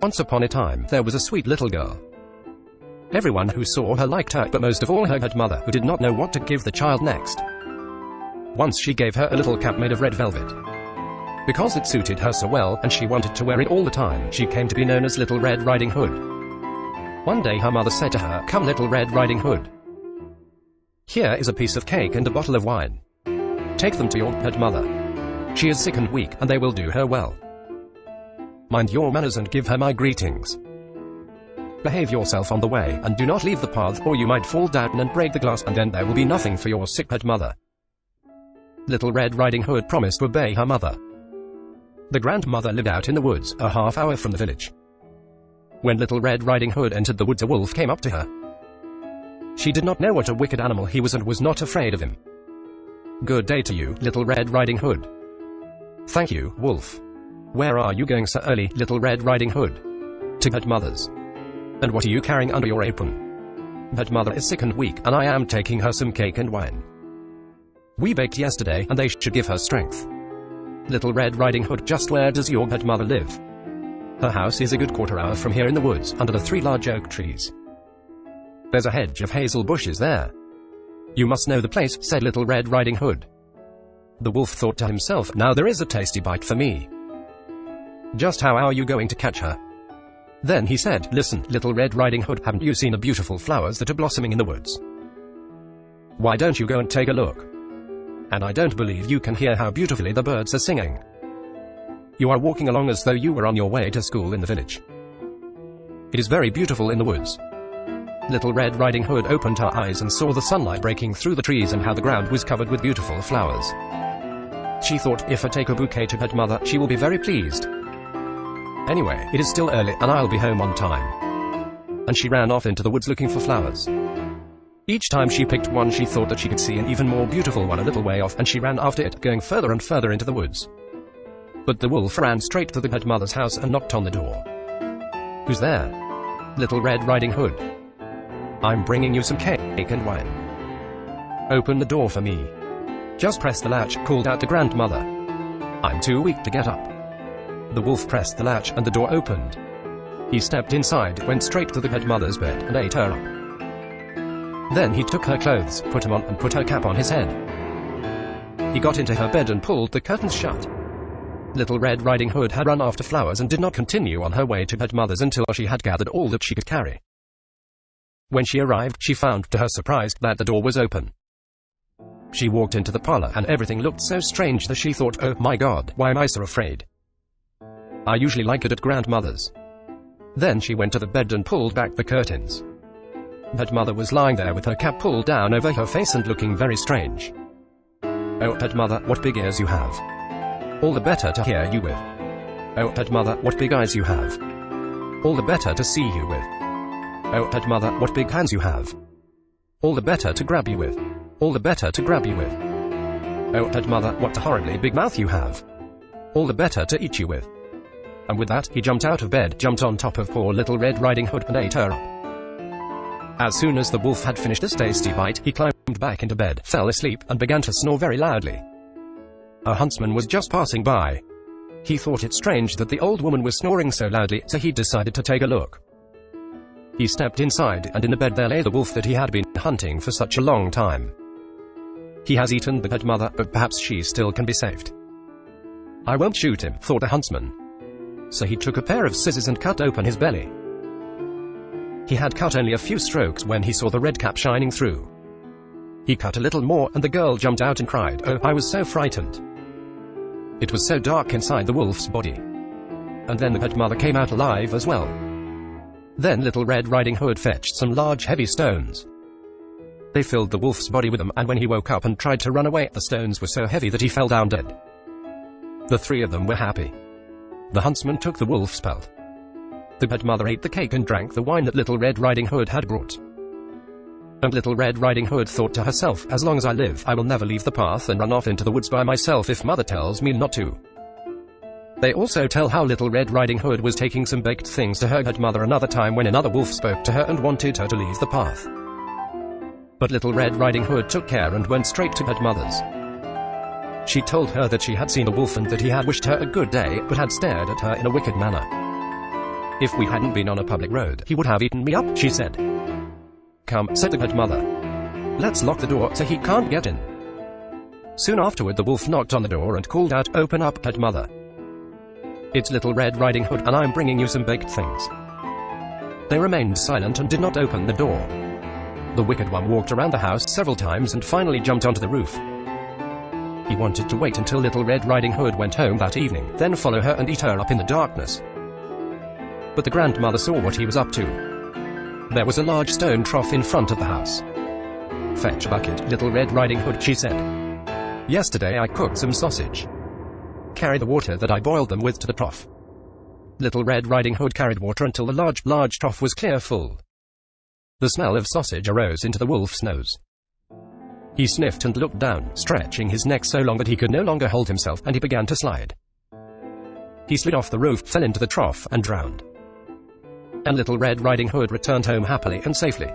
Once upon a time, there was a sweet little girl. Everyone who saw her liked her, but most of all her mother, who did not know what to give the child next. Once she gave her a little cap made of red velvet. Because it suited her so well, and she wanted to wear it all the time, she came to be known as Little Red Riding Hood. One day her mother said to her, "Come, Little Red Riding Hood. Here is a piece of cake and a bottle of wine. Take them to your mother. She is sick and weak, and they will do her well. Mind your manners and give her my greetings. Behave yourself on the way, and do not leave the path, or you might fall down and break the glass, and then there will be nothing for your sick mother." Little Red Riding Hood promised to obey her mother. The grandmother lived out in the woods, a half-hour from the village. When Little Red Riding Hood entered the woods, a wolf came up to her. She did not know what a wicked animal he was and was not afraid of him. "Good day to you, Little Red Riding Hood." "Thank you, wolf. Where are you going so early, Little Red Riding Hood?" "To her mother's." "And what are you carrying under your apron?" "Her mother is sick and weak, and I am taking her some cake and wine. We baked yesterday, and they should give her strength." "Little Red Riding Hood, just where does your mother live?" "Her house is a good quarter-hour from here in the woods, under the 3 large oak trees. There's a hedge of hazel bushes there." "You must know the place," said Little Red Riding Hood. The wolf thought to himself, "Now there is a tasty bite for me. Just how are you going to catch her?" Then he said, "Listen, Little Red Riding Hood, haven't you seen the beautiful flowers that are blossoming in the woods? Why don't you go and take a look? And I don't believe you can hear how beautifully the birds are singing. You are walking along as though you were on your way to school in the village. It is very beautiful in the woods." Little Red Riding Hood opened her eyes and saw the sunlight breaking through the trees and how the ground was covered with beautiful flowers. She thought, if I take a bouquet to her mother, she will be very pleased. Anyway, it is still early, and I'll be home on time. And she ran off into the woods looking for flowers. Each time she picked one, she thought that she could see an even more beautiful one a little way off, and she ran after it, going further and further into the woods. But the wolf ran straight to the mother's house and knocked on the door. "Who's there?" "Little Red Riding Hood. I'm bringing you some cake and wine. Open the door for me." "Just press the latch," called out the grandmother. "I'm too weak to get up." The wolf pressed the latch, and the door opened. He stepped inside, went straight to the mother's bed, and ate her up. Then he took her clothes, put them on, and put her cap on his head. He got into her bed and pulled the curtains shut. Little Red Riding Hood had run after flowers and did not continue on her way to her mother's until she had gathered all that she could carry. When she arrived, she found, to her surprise, that the door was open. She walked into the parlor, and everything looked so strange that she thought, "Oh my God, why am I so afraid? I usually like it at grandmother's." Then she went to the bed and pulled back the curtains. Her mother was lying there with her cap pulled down over her face and looking very strange. "Oh, her mother, what big ears you have. All the better to hear you with. Oh, her mother, what big eyes you have. All the better to see you with. Oh, her mother, what big hands you have. All the better to grab you with. All the better to grab you with. Oh, her mother, what a horribly big mouth you have. All the better to eat you with." And with that, he jumped out of bed, jumped on top of poor Little Red Riding Hood, and ate her up. As soon as the wolf had finished this tasty bite, he climbed back into bed, fell asleep, and began to snore very loudly. A huntsman was just passing by. He thought it strange that the old woman was snoring so loudly, so he decided to take a look. He stepped inside, and in the bed there lay the wolf that he had been hunting for such a long time. He has eaten the mother, but perhaps she still can be saved. "I won't shoot him," thought the huntsman. So he took a pair of scissors and cut open his belly. He had cut only a few strokes when he saw the red cap shining through. He cut a little more, and the girl jumped out and cried, "Oh, I was so frightened." It was so dark inside the wolf's body. And then the mother came out alive as well. Then Little Red Riding Hood fetched some large heavy stones. They filled the wolf's body with them, and when he woke up and tried to run away, the stones were so heavy that he fell down dead. The 3 of them were happy. The huntsman took the wolf's pelt. The mother ate the cake and drank the wine that Little Red Riding Hood had brought. And Little Red Riding Hood thought to herself, "As long as I live, I will never leave the path and run off into the woods by myself if mother tells me not to." They also tell how Little Red Riding Hood was taking some baked things to her mother another time when another wolf spoke to her and wanted her to leave the path. But Little Red Riding Hood took care and went straight to her mother's. She told her that she had seen the wolf and that he had wished her a good day, but had stared at her in a wicked manner. If we hadn't been on a public road, he would have eaten me up, she said. Come, said the good mother. Let's lock the door so he can't get in. Soon afterward the wolf knocked on the door and called out, Open up, good mother. It's Little Red Riding Hood, and I'm bringing you some baked things. They remained silent and did not open the door. The wicked one walked around the house several times and finally jumped onto the roof. He wanted to wait until Little Red Riding Hood went home that evening, then follow her and eat her up in the darkness. But the grandmother saw what he was up to. There was a large stone trough in front of the house. Fetch a bucket, Little Red Riding Hood, she said. Yesterday I cooked some sausage. Carry the water that I boiled them with to the trough. Little Red Riding Hood carried water until the large trough was clear full. The smell of sausage arose into the wolf's nose. He sniffed and looked down, stretching his neck so long that he could no longer hold himself, and he began to slide. He slid off the roof, fell into the trough, and drowned. And Little Red Riding Hood returned home happily and safely.